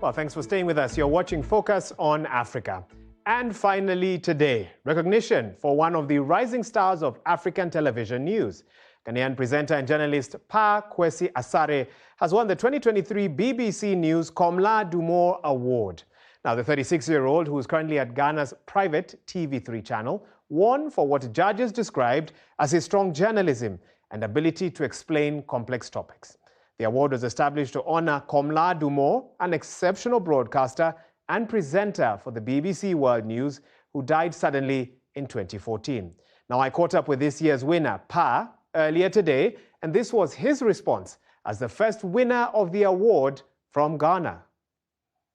Well, thanks for staying with us. You're watching Focus on Africa. And finally today, recognition for one of the rising stars of African television news. Ghanaian presenter and journalist Pa Kwesi Asare has won the 2023 BBC News Komla Dumor Award. Now, the 36-year-old, who is currently at Ghana's private TV3 channel, won for what judges described as his strong journalism and ability to explain complex topics. The award was established to honor Komla Dumor, an exceptional broadcaster and presenter for the BBC World News, who died suddenly in 2014. Now, I caught up with this year's winner, Pa, earlier today, and this was his response as the first winner of the award from Ghana.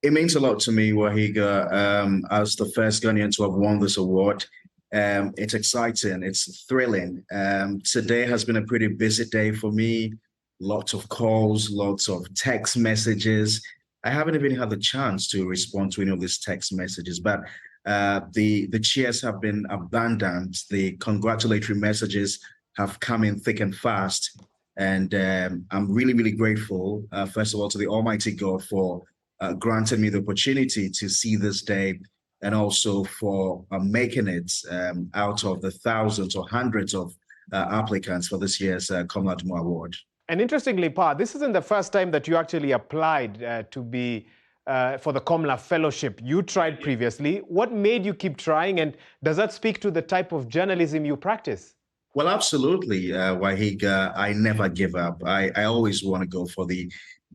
It means a lot to me, Waihiga, as the first Ghanaian to have won this award. It's exciting, it's thrilling. Today has been a pretty busy day for me. Lots of calls, lots of text messages. I haven't even had the chance to respond to any of these text messages, but the cheers have been abundant. The congratulatory messages have come in thick and fast. And I'm really, really grateful, first of all, to the Almighty God for granting me the opportunity to see this day, and also for making it out of the thousands or hundreds of applicants for this year's Komla Dumor Award. And interestingly, Pa, this isn't the first time that you actually applied to be for the Komla Fellowship. You tried previously. What made you keep trying, and does that speak to the type of journalism you practice? Well, absolutely, Waihiga. I never give up. I always want to go for the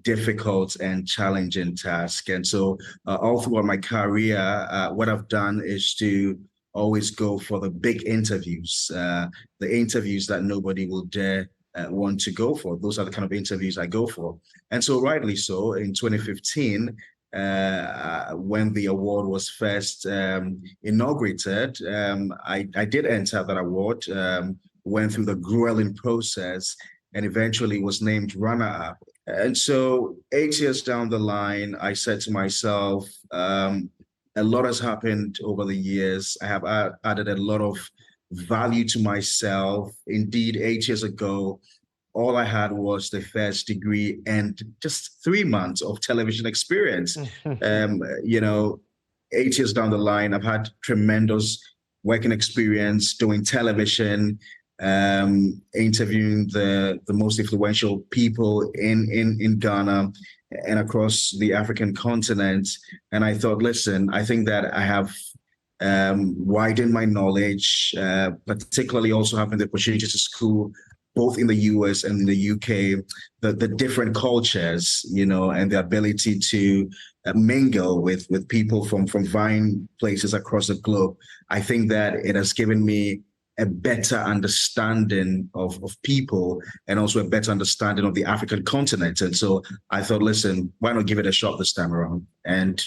difficult and challenging task. And so all throughout my career, what I've done is to always go for the big interviews, the interviews that nobody will dare want to go for. Those are the kind of interviews I go for. And so rightly so, in 2015, when the award was first inaugurated, I did enter that award, went through the grueling process, and eventually was named runner-up. And so 8 years down the line, I said to myself, a lot has happened over the years. I have added a lot of value to myself. Indeed, 8 years ago, all I had was the first degree and just 3 months of television experience. 8 years down the line, I've had tremendous working experience doing television, interviewing the most influential people in Ghana and across the African continent. And I thought, listen, I think that I have widened my knowledge, particularly also having the opportunity to school both in the US and in the UK, the different cultures, and the ability to mingle with people from varying places across the globe. I think that it has given me a better understanding of people, and also a better understanding of the African continent. And so I thought, listen, why not give it a shot this time around? And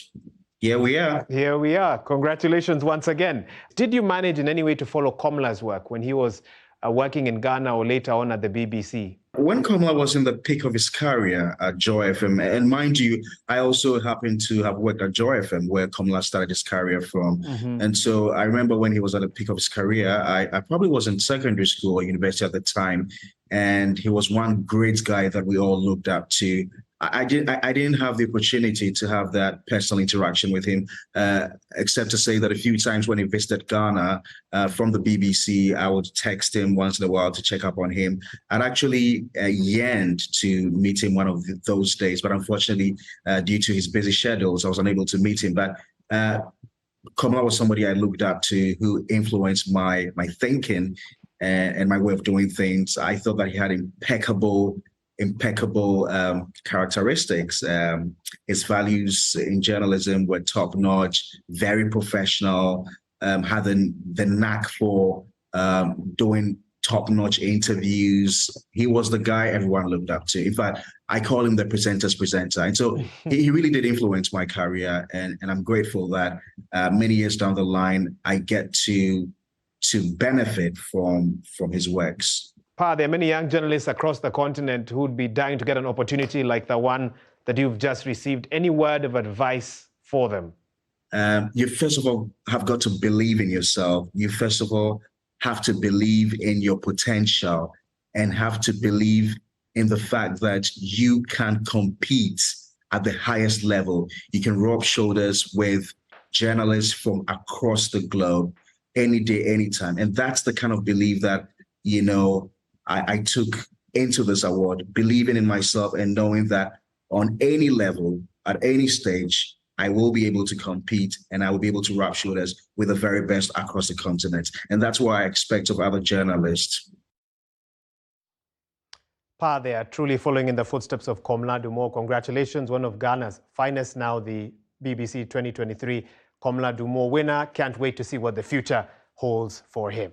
here we are. Here we are. Congratulations once again. Did you manage in any way to follow Komla's work when he was working in Ghana or later on at the BBC? When Komla was in the peak of his career at Joy FM, and mind you, I also happened to have worked at Joy FM, where Komla started his career from. And so I remember when he was at the peak of his career, I probably was in secondary school or university at the time, and he was one great guy that we all looked up to. I didn't have the opportunity to have that personal interaction with him, except to say that a few times when he visited Ghana from the BBC, I would text him once in a while to check up on him. I'd actually yearned to meet him one of those days, but unfortunately, due to his busy schedules, I was unable to meet him. But Komla was somebody I looked up to, who influenced my thinking and my way of doing things. I thought that he had impeccable characteristics. His values in journalism were top-notch, very professional, had the knack for doing top-notch interviews. He was the guy everyone looked up to. In fact, I call him the presenter's presenter. And so he really did influence my career. And I'm grateful that many years down the line, I get to benefit from his works. Pa, there are many young journalists across the continent who would be dying to get an opportunity like the one that you've just received. Any word of advice for them? You first of all have got to believe in yourself. You first of all have to believe in your potential, and have to believe in the fact that you can compete at the highest level. You can rub shoulders with journalists from across the globe any day, anytime. And that's the kind of belief that, I took into this award, believing in myself and knowing that on any level, at any stage, I will be able to compete and I will be able to rub shoulders with the very best across the continent. And that's what I expect of other journalists. Pa, they are truly following in the footsteps of Komla Dumo. Congratulations, one of Ghana's finest now, the BBC 2023 Komla Dumo winner. Can't wait to see what the future holds for him.